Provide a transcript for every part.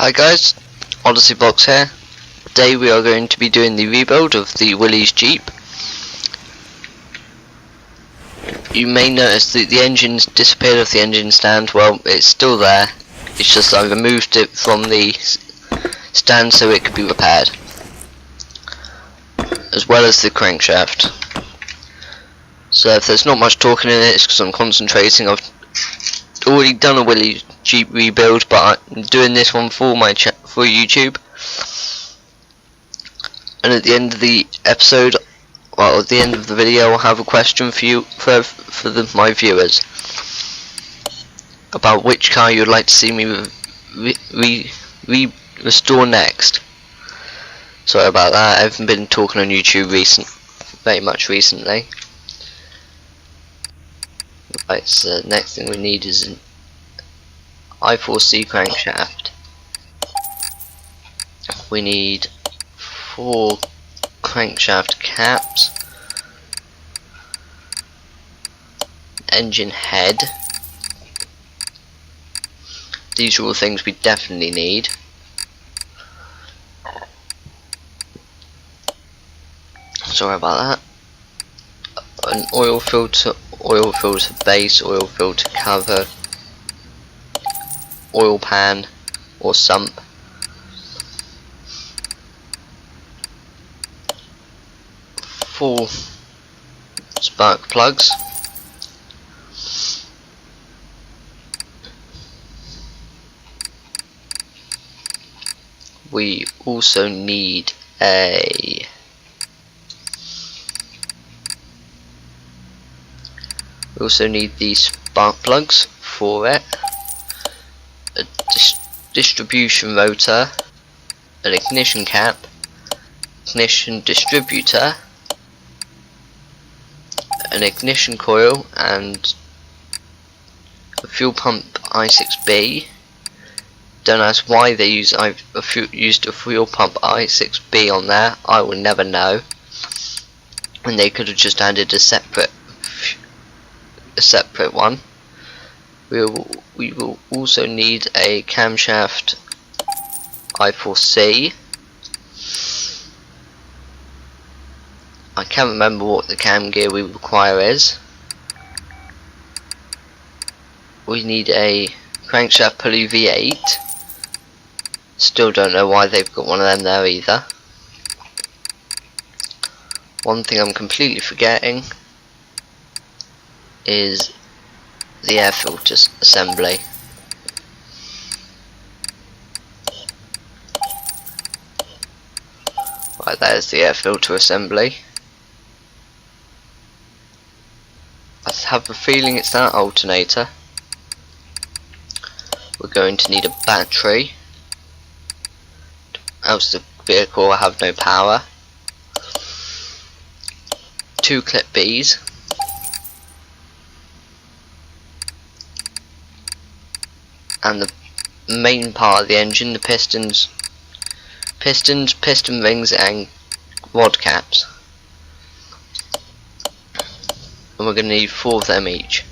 Hi guys, Odyssey Box here. Today we are going to be doing the rebuild of the Willys Jeep. You may notice that the engine's disappeared off the engine stand. Well, it's still there, it's just I removed it from the stand so it could be repaired, as well as the crankshaft. So if there's not much talking in it, it's because I'm concentrating. I've already done a Willys Jeep rebuild, but I'm doing this one for my for YouTube. And at the end of the episode, well, at the end of the video, I'll have a question for you, my viewers, about which car you'd like to see me restore next. Sorry about that. I haven't been talking on YouTube very much recently. Right, so the next thing we need is an I4C crankshaft. We need 4 crankshaft caps, engine head. These are all things we definitely need. Sorry about that. An oil filter base, oil filter cover, oil pan or sump, four spark plugs, we also need these spark plugs for it, a distribution rotor, an ignition cap, ignition distributor, an ignition coil, and a fuel pump i6B. Don't ask why they used a fuel pump i6B on there. I will never know. And they could have just added a separate one. We will also need a camshaft I4C. I can't remember what the cam gear we require is. We need a crankshaft pulley V8. Still don't know why they've got one of them there either. One thing I'm completely forgetting is the air filter assembly. Right, there's the air filter assembly. I have a feeling it's that alternator. We're going to need a battery, else the vehicle will have no power. 2 clip Bs, and the main part of the engine, the pistons, piston rings and rod caps. And we're going to need 4 of them each.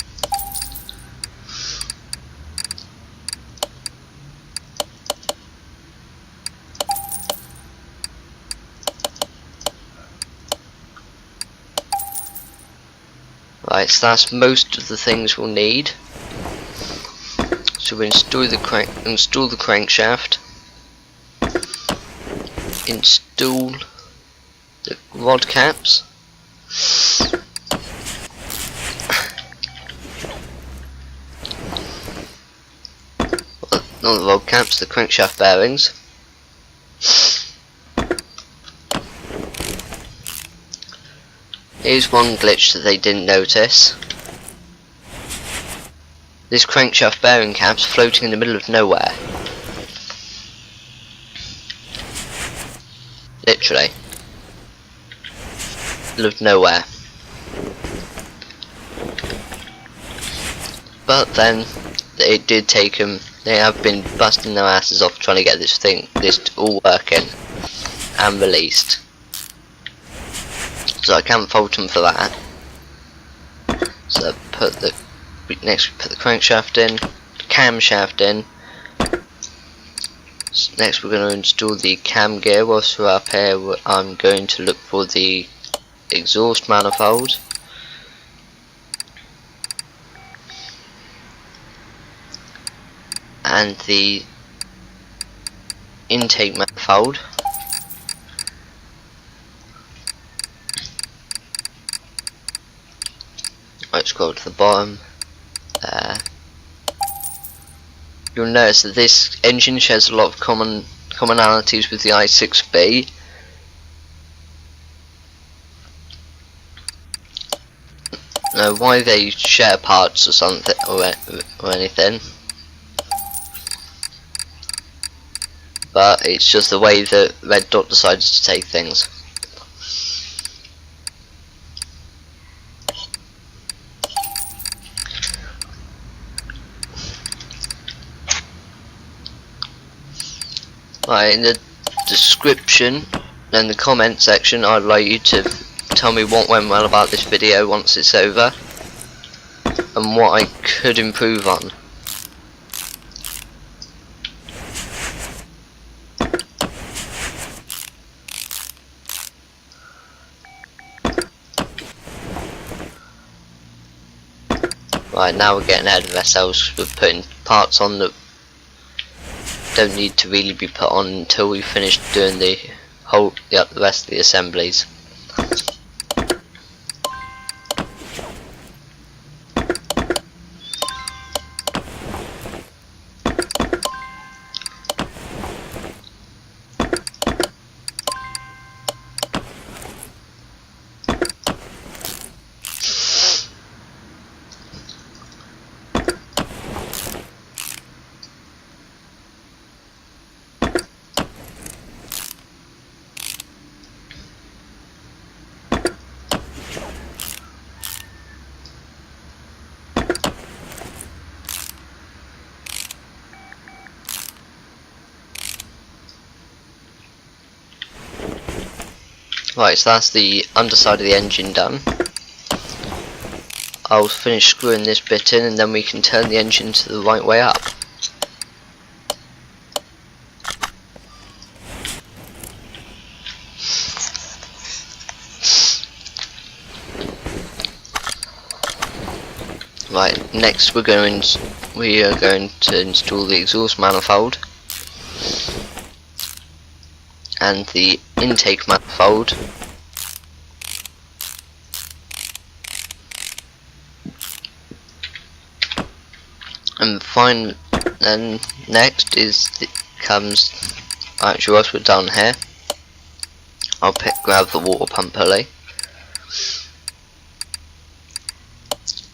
Right, so that's most of the things we'll need. So we install the crankshaft, install the rod caps, not the rod caps, the crankshaft bearings. Here's one glitch that they didn't notice. This crankshaft bearing cap's floating in the middle of nowhere. Literally. Middle of nowhere. But then, it did take them, they have been busting their asses off trying to get this all working and released. So I can't fault them for that. So next we put the crankshaft in, camshaft in, Next we're going to install the cam gear. Whilst we're up here, I'm going to look for the exhaust manifold and the intake manifold. Let's scroll to the bottom. There. You'll notice that this engine shares a lot of commonalities with the i6B. Now, why they share parts or something or anything, but it's just the way that Red Dot decided to take things. Right, in the description and the comment section, I'd like you to tell me what went well about this video once it's over and what I could improve on. Right, now we're getting ahead of ourselves. We're putting parts on that don't need to really be put on until we finish doing the rest of the assemblies. Right, so that's the underside of the engine done. I'll finish screwing this bit in and then we can turn the engine to the right way up. Right, next we are going to install the exhaust manifold and the intake manifold, and then next actually whilst we're down here, I'll grab the water pump pulley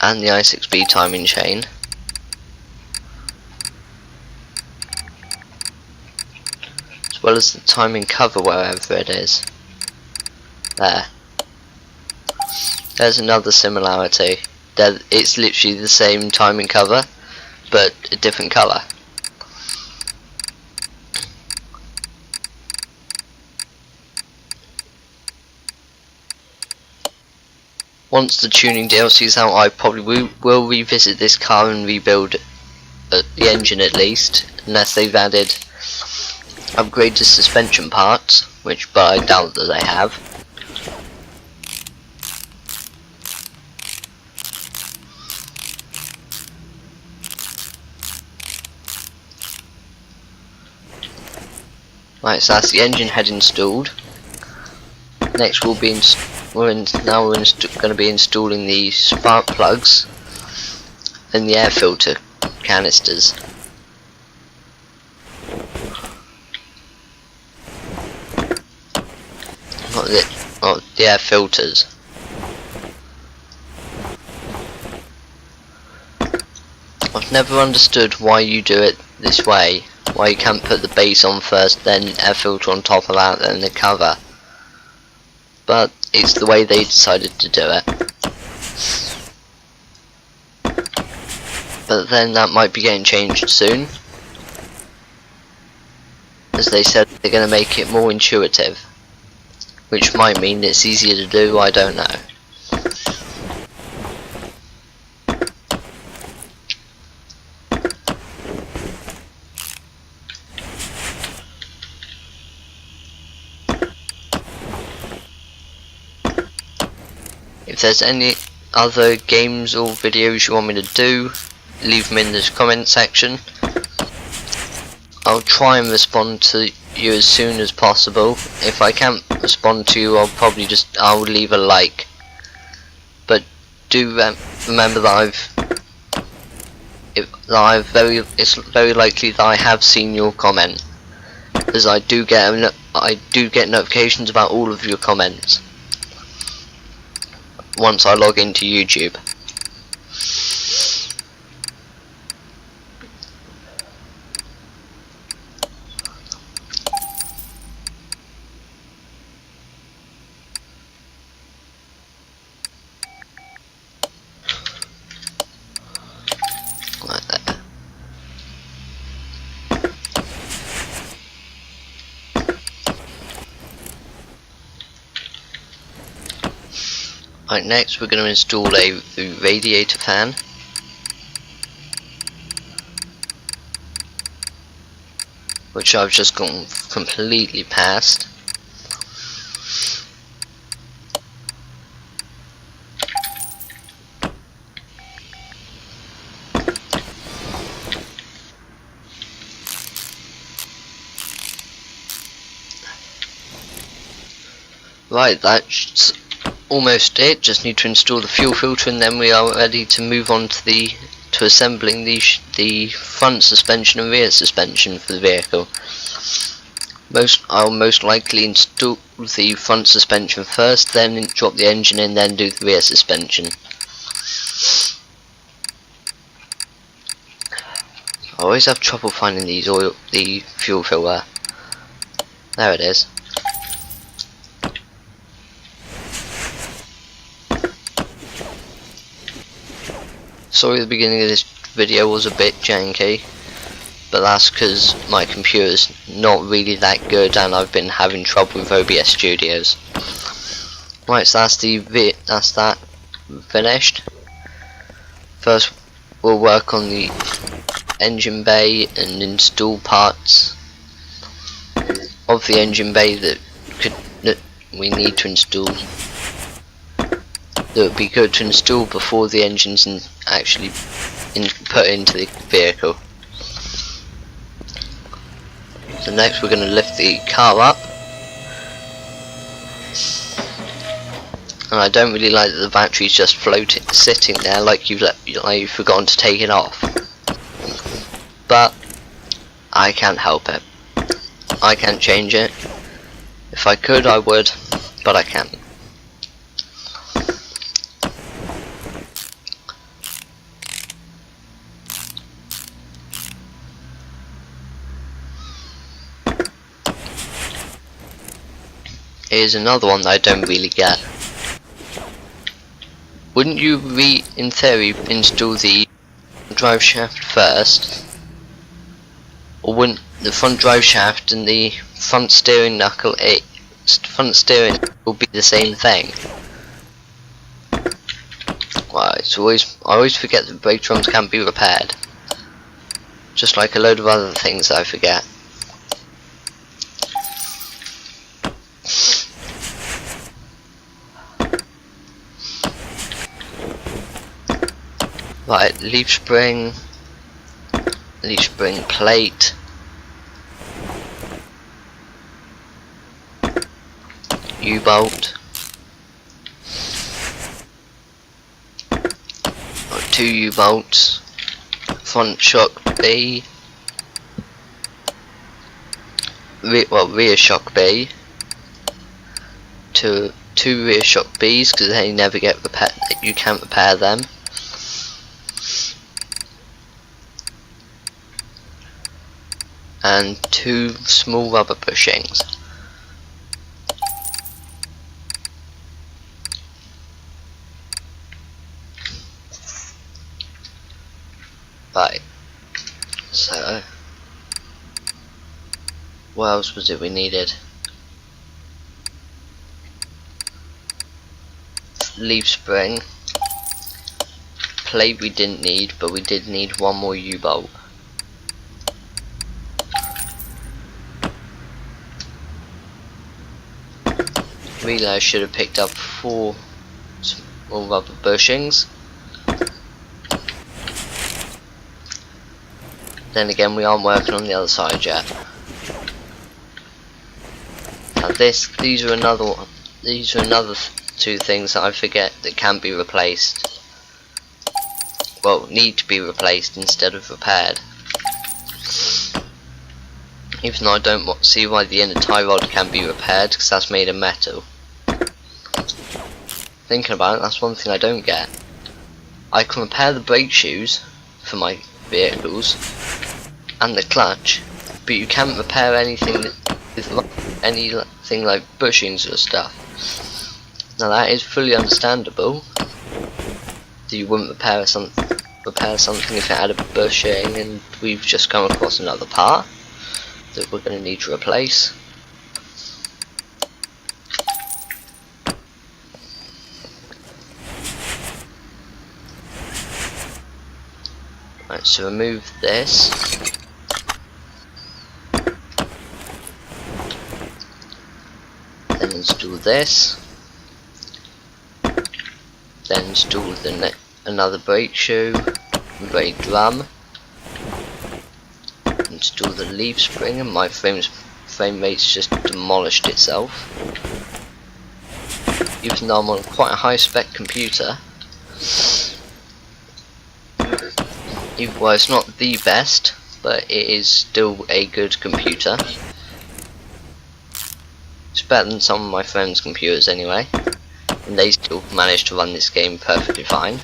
and the i6B timing chain, as well as the timing cover wherever it is. There's another similarity. It's literally the same timing cover but a different colour. Once the tuning DLC is out, I probably will revisit this car and rebuild the engine at least, unless they've added upgraded suspension parts, but I doubt that they have. Right, so that's the engine head installed. Next we'll be going to be installing the spark plugs and the air filter canisters. The air filters. I've never understood why you do it this way. Why you can't put the base on first, then air filter on top of that, then the cover. But it's the way they decided to do it. But then that might be getting changed soon, as they said they're going to make it more intuitive, which might mean it's easier to do, I don't know. there's any other games or videos you want me to do, leave them in the comment section. I'll try and respond to you as soon as possible. If I can't respond to you, I'll leave a like. But do remember that it's very likely that I have seen your comment, as I do get notifications about all of your comments once I log into YouTube. Like that. Right, next we're going to install the radiator fan. Which I've just gone completely past. Right, that's almost it. Just need to install the fuel filter, and then we are ready to move on to assembling the front suspension and rear suspension for the vehicle. I'll most likely install the front suspension first, then drop the engine in, then do the rear suspension. I always have trouble finding the fuel filter. There it is. Sorry the beginning of this video was a bit janky, but that's because my computer's not really that good and I've been having trouble with OBS Studios. Right, so that's that finished. First we'll work on the engine bay and install parts of the engine bay that we need to install. That would be good to install before the engine's actually put into the vehicle. So next we're going to lift the car up, and I don't really like that the battery's just sitting there like you've forgotten to take it off. But I can't help it. I can't change it. If I could, I would, but I can't. Here's another one that I don't really get. Wouldn't you in theory install the drive shaft first? Or wouldn't the front drive shaft and the front steering knuckle front steering will be the same thing? Well, I always forget that brake drums can't be repaired. Just like a load of other things that I forget. Right, leaf spring plate, U-bolt, 2 U-bolts, front shock B, rear shock B, two rear shock Bs because they never get repaired. You can't repair them. And 2 small rubber bushings. Right, so what else was it we needed? Leaf spring plate we didn't need, but we did need 1 more U-bolt. Really, I should have picked up 4 or rubber bushings. Then again, we aren't working on the other side yet. Now these are another two things that I forget that can be replaced. Well, need to be replaced instead of repaired. Even though I don't see why the inner tie rod can be repaired, because that's made of metal. Thinking about it, that's one thing I don't get. I can repair the brake shoes for my vehicles and the clutch, but you can't repair anything like bushings or stuff. Now that is fully understandable. That you wouldn't repair something if it had a bushing, and we've just come across another part that we're going to need to replace. Right, so remove this. Then install this. Then install another brake shoe, brake drum. Install the leaf spring, and my frame rate's just demolished itself. Even though I'm on quite a high spec computer, well, it's not the best, but it is still a good computer. It's better than some of my friends' computers anyway, and they still manage to run this game perfectly fine.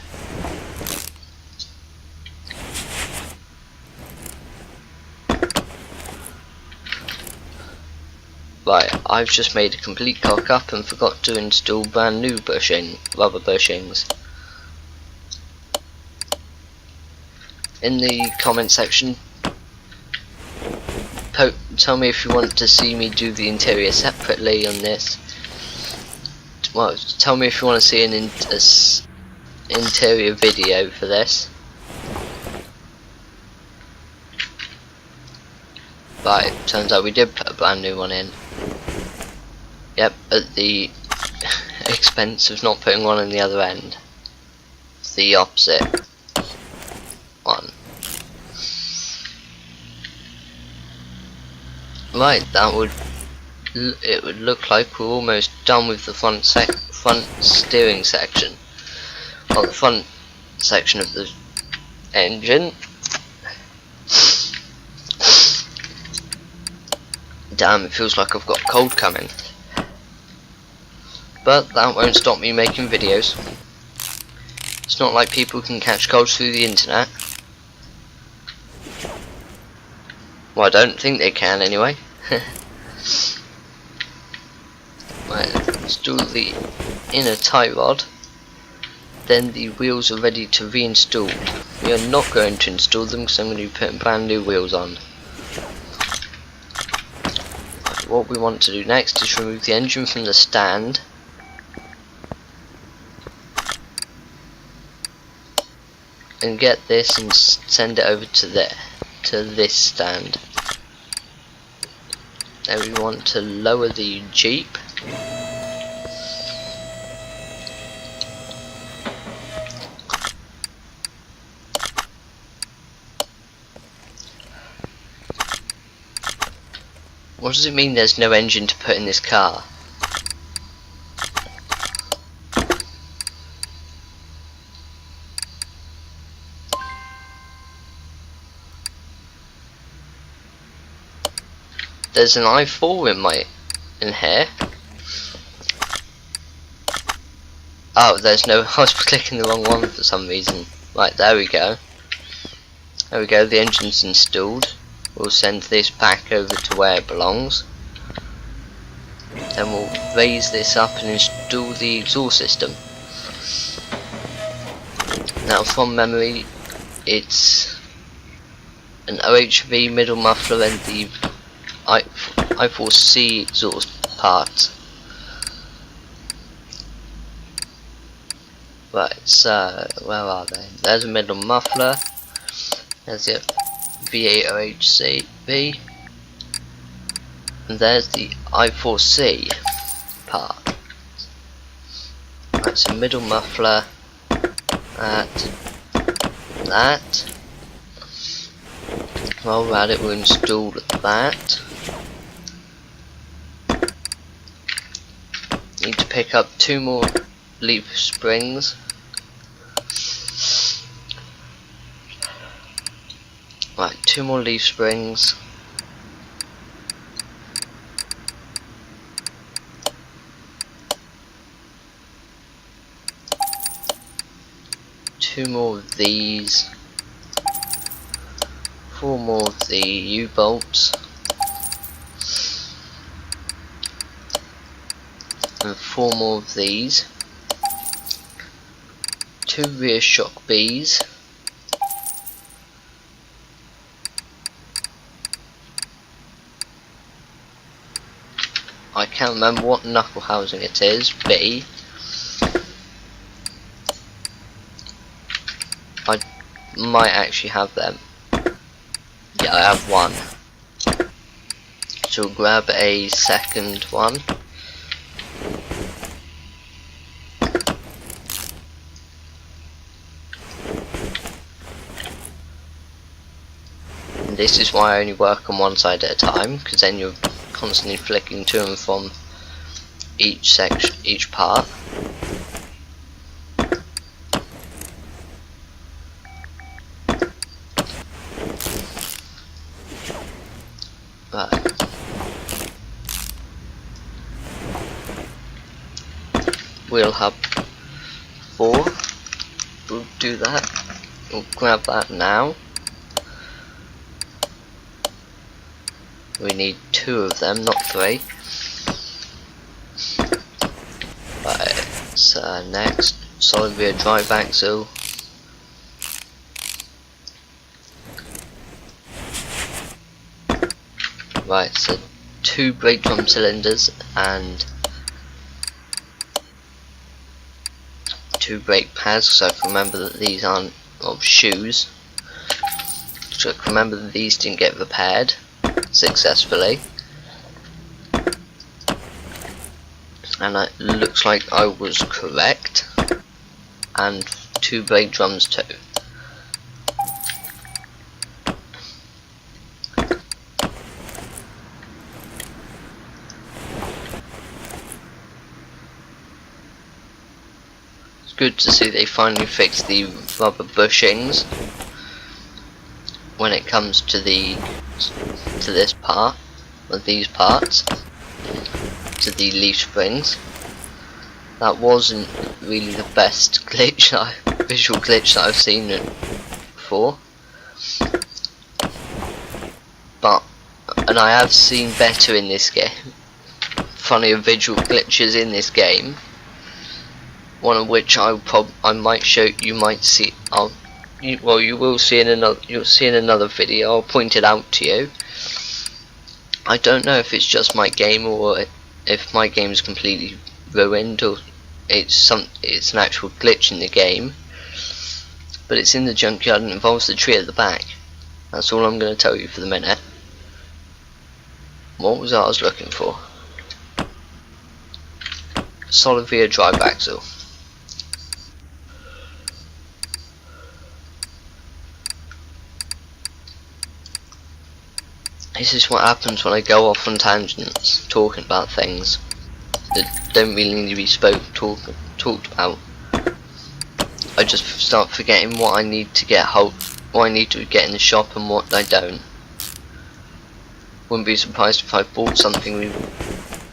Right, I've just made a complete cock up and forgot to install brand new rubber bushings. In the comment section, tell me if you want to see me do the interior separately on this. Well, tell me if you want to see an interior video for this. Right, turns out we did put a brand new one in. Yep, at the expense of not putting one on the other end. It's the opposite one. Right, it would look like we're almost done with the front steering section. Well, the front section of the engine. Damn, it feels like I've got a cold coming. But that won't stop me making videos. It's not like people can catch colds through the internet. Well, I don't think they can anyway. Right, install the inner tie rod. Then the wheels are ready to reinstall. We are not going to install them because I'm going to be putting brand new wheels on. What we want to do next is remove the engine from the stand. And get this and send it over to this stand. Then we want to lower the Jeep. What does it mean there's no engine to put in this car? There's an i4 in here. Oh, there's no. I was clicking the wrong one for some reason. Right, there we go. There we go. The engine's installed. We'll send this back over to where it belongs. Then we'll raise this up and install the exhaust system. Now, from memory, it's an OHV middle muffler and the I4C exhaust part. Right, so where are they? There's a middle muffler. There's the V8OHCB, and there's the I4C part. That's a middle muffler at that. While we're at it, we'll install that. Need to pick up 2 more leaf springs. Right, 2 more leaf springs. Two more of these. 4 more of the U-bolts. And 4 more of these. 2 rear shock Bs. I can't remember what knuckle housing it is. B. I might actually have them. Yeah, I have 1. So we'll grab a second one. And this is why I only work on one side at a time, because then you're constantly flicking to and from each section, each part. Right. We'll have 4. We'll do that. We'll grab that now. We need 2 of them, not 3. Right, so next, solid rear drive axle. Right, so 2 brake drum cylinders and 2 brake pads, so I can remember that these aren't shoes. So I can remember that these didn't get repaired successfully. And it looks like I was correct. And 2 brake drums too. It's good to see they finally fixed the rubber bushings when it comes to this part, or these parts, to the leaf springs. That wasn't really the best visual glitch that I've seen it before, and I have seen better in this game, funnier visual glitches in this game. One of which I might show you, might see. You will see in another. You'll see in another video. I'll point it out to you. I don't know if it's just my game or if my game is completely ruined, or it's an actual glitch in the game. But it's in the junkyard and involves the tree at the back. That's all I'm going to tell you for the minute. What was I was looking for? Solid rear drive axle. This is what happens when I go off on tangents, talking about things that don't really need to be talked about. I just start forgetting what I need to get in the shop and what I don't. Wouldn't be surprised if I bought something we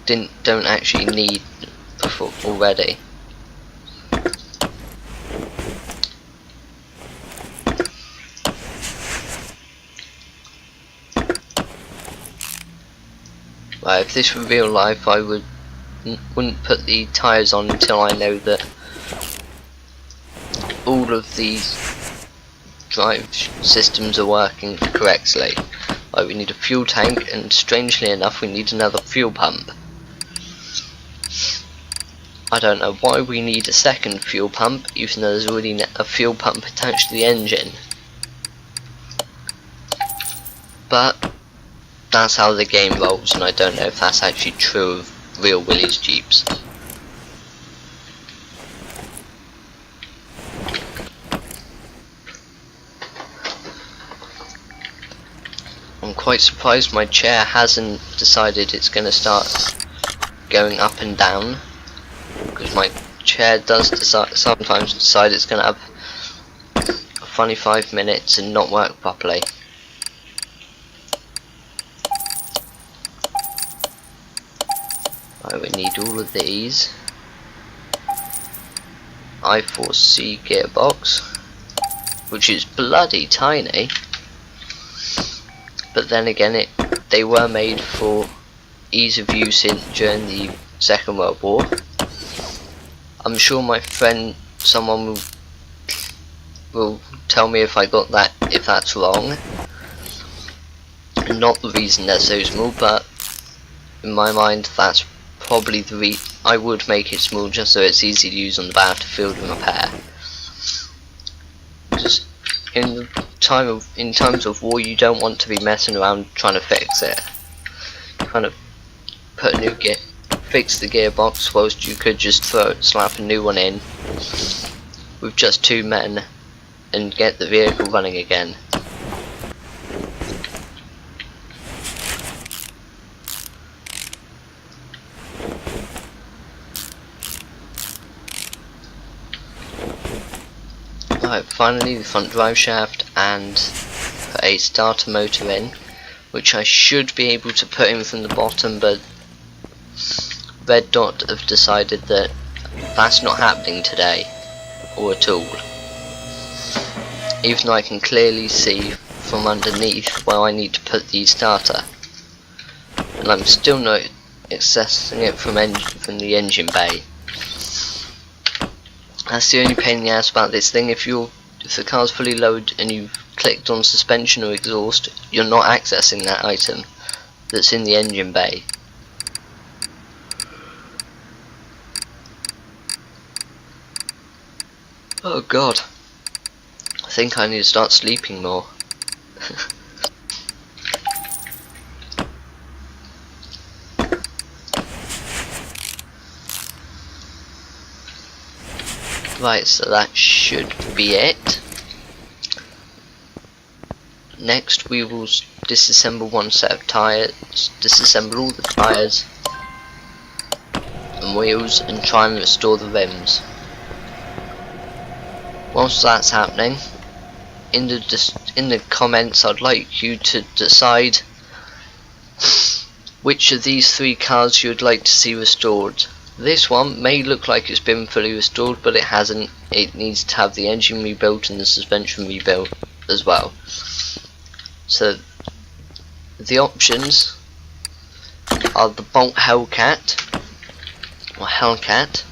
don't actually need before already. Right, if this were real life, I wouldn't put the tyres on until I know that all of these drive systems are working correctly. Like, we need a fuel tank, and strangely enough we need another fuel pump. I don't know why we need a second fuel pump even though there's already a fuel pump attached to the engine, but that's how the game rolls, and I don't know if that's actually true of real Willys Jeeps. I'm quite surprised my chair hasn't decided it's going to start going up and down, because my chair does sometimes decide it's going to have a funny 5 minutes and not work properly. Right, we need all of these. I4C gearbox, which is bloody tiny, but then again they were made for ease of use during the Second World War. I'm sure my friend, someone will tell me if I got that, if that's wrong, and not the reason they're so small, but in my mind that's probably the reason. I would make it small just so it's easy to use on the battlefield and repair. Just in times of war, you don't want to be messing around trying to fix it. Kind of put a new fix the gearbox, whilst you could just slap a new one in with just 2 men and get the vehicle running again. Right, finally the front drive shaft, and put a starter motor in, which I should be able to put in from the bottom, but Red Dot have decided that that's not happening today, or at all. Even though I can clearly see from underneath where I need to put the starter, and I'm still not accessing it from the engine bay. That's the only pain in the ass about this thing. If the car's fully loaded and you've clicked on suspension or exhaust, you're not accessing that item that's in the engine bay. Oh god, I think I need to start sleeping more. Right, so that should be it. Next we will disassemble one set of tyres, disassemble all the tyres and wheels, and try and restore the rims. Whilst that's happening, in the comments I'd like you to decide which of these 3 cars you would like to see restored. This one may look like it's been fully restored, but it hasn't. It needs to have the engine rebuilt and the suspension rebuilt as well. So the options are the Bolt Hellcat or Hellcat,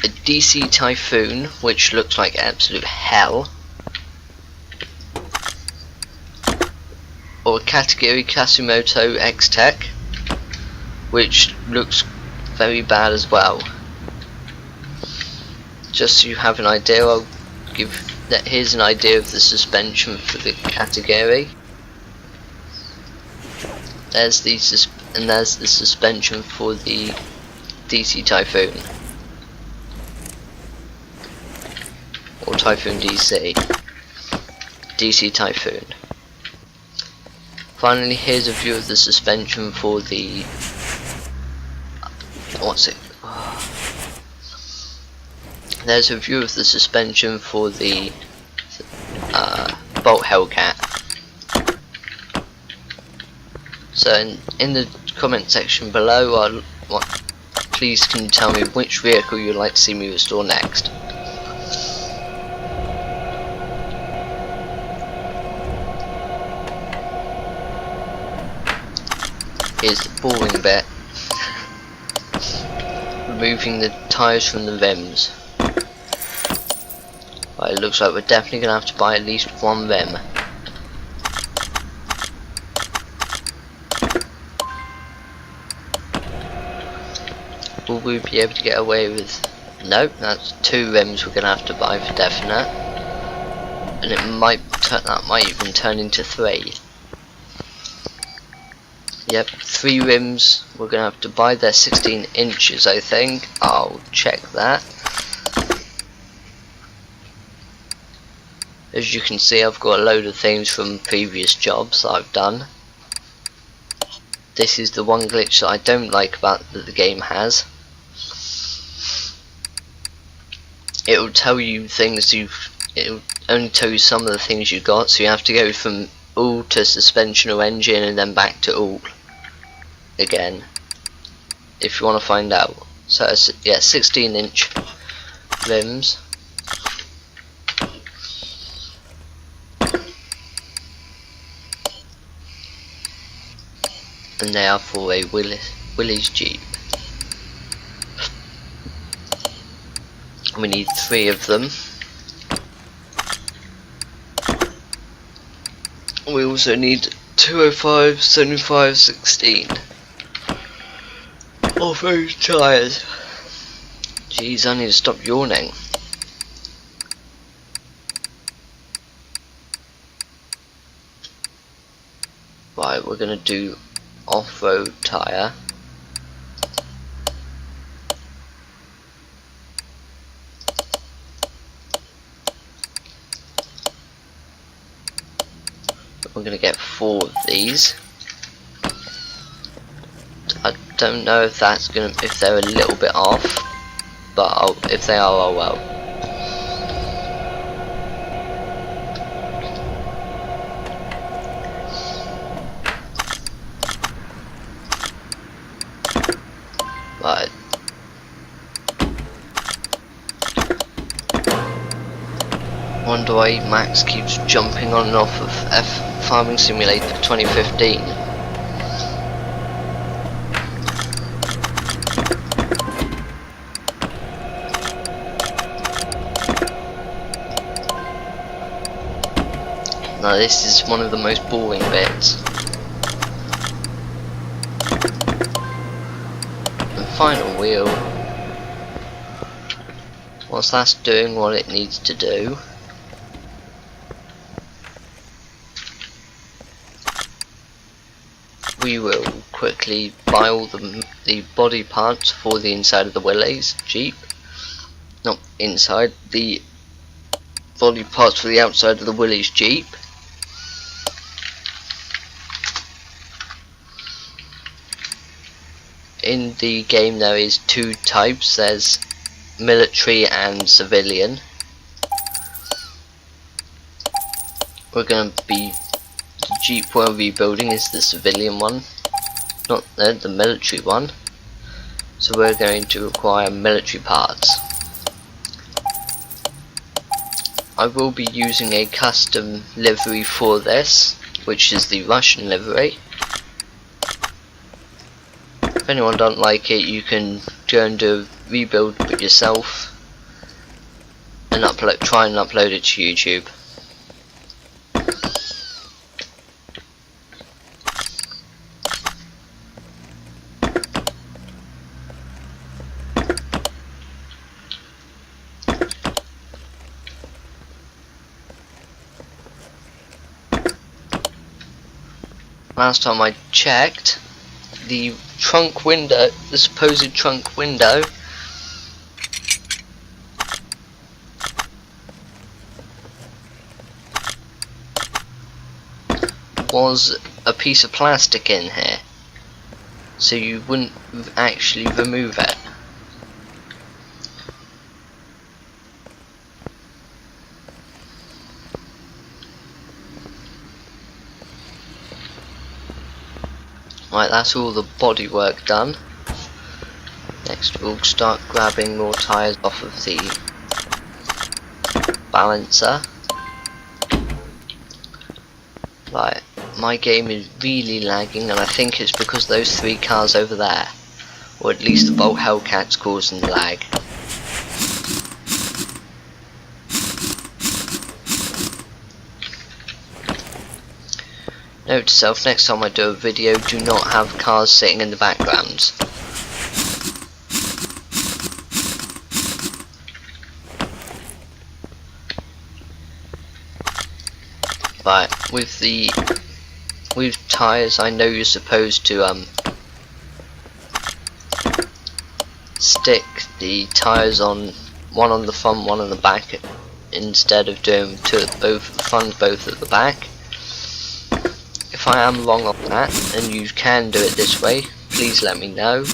a DC Typhoon, which looks like absolute hell, or a katagiri Kasumoto xTek, which looks very bad as well. Just so you have an idea, I'll give that. Here's an idea of the suspension for the katagiri. There's the suspension for the DC Typhoon, or Typhoon DC Typhoon. Finally, here's a view of the suspension for the there's a view of the suspension for the Bolt Hellcat. So in the comment section below, please can you tell me which vehicle you'd like to see me restore next. Here's the boring bit. Removing the tyres from the rims. Right, it looks like we're definitely going to have to buy at least 1 rim. Will we be able to get away with... Nope, that's 2 rims we're going to have to buy for definite. And that might even turn into 3. Yep, 3 rims we're going to have to buy. They're 16 inches, I think. I'll check that. As you can see, I've got a load of things from previous jobs that I've done. This is the one glitch that I don't like about that the game has. It will tell you things it will only tell you some of the things you got, so you have to go from all to suspension or engine and then back to all again if you want to find out. So it's, yeah, 16-inch rims. And they are for a willys Jeep. We need 3 of them. We also need 205, 75, 16 of those tyres. Jeez, I need to stop yawning. Right, we're gonna do off-road tyre. We're gonna get 4 of these. I don't know if that's if they're a little bit off, but if they are, oh well. Right. Wonder why Max keeps jumping on and off of Farming Simulator 2015. Now this is one of the most boring bits. The final wheel. Whilst that's doing what it needs to do, we will quickly buy all the body parts for the inside of the willys Jeep. Not inside, the body parts for the outside of the willys Jeep. In the game there is 2 types, there's military and civilian. We're going to be, the Jeep we're rebuilding is the civilian one, not the military one, so we're going to require military parts. I will be using a custom livery for this, which is the Russian livery. If anyone don't like it, you can go and do a rebuild with yourself and try and upload it to YouTube. Last time I checked, the trunk window, the supposed trunk window, was a piece of plastic in here, so you wouldn't actually remove it. Right, that's all the bodywork done. Next we'll start grabbing more tyres off of the balancer. Right, my game is really lagging, and I think it's because those 3 cars over there, or at least the Bolt Hellcat's causing the lag. Note to self, next time I do a video, do not have cars sitting in the background. Right, with tyres, I know you're supposed to stick the tyres on, one on the front, one on the back instead of doing both front, both at the back. If I am wrong on that and you can do it this way, please let me know,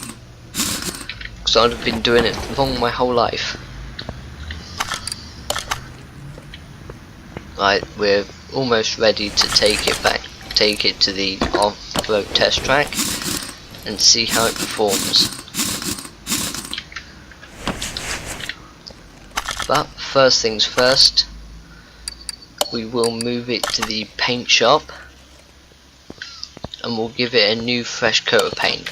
because I've been doing it wrong my whole life. Right, we're almost ready to take it to the off-road test track and see how it performs. But first things first, we will move it to the paint shop and we'll give it a new fresh coat of paint.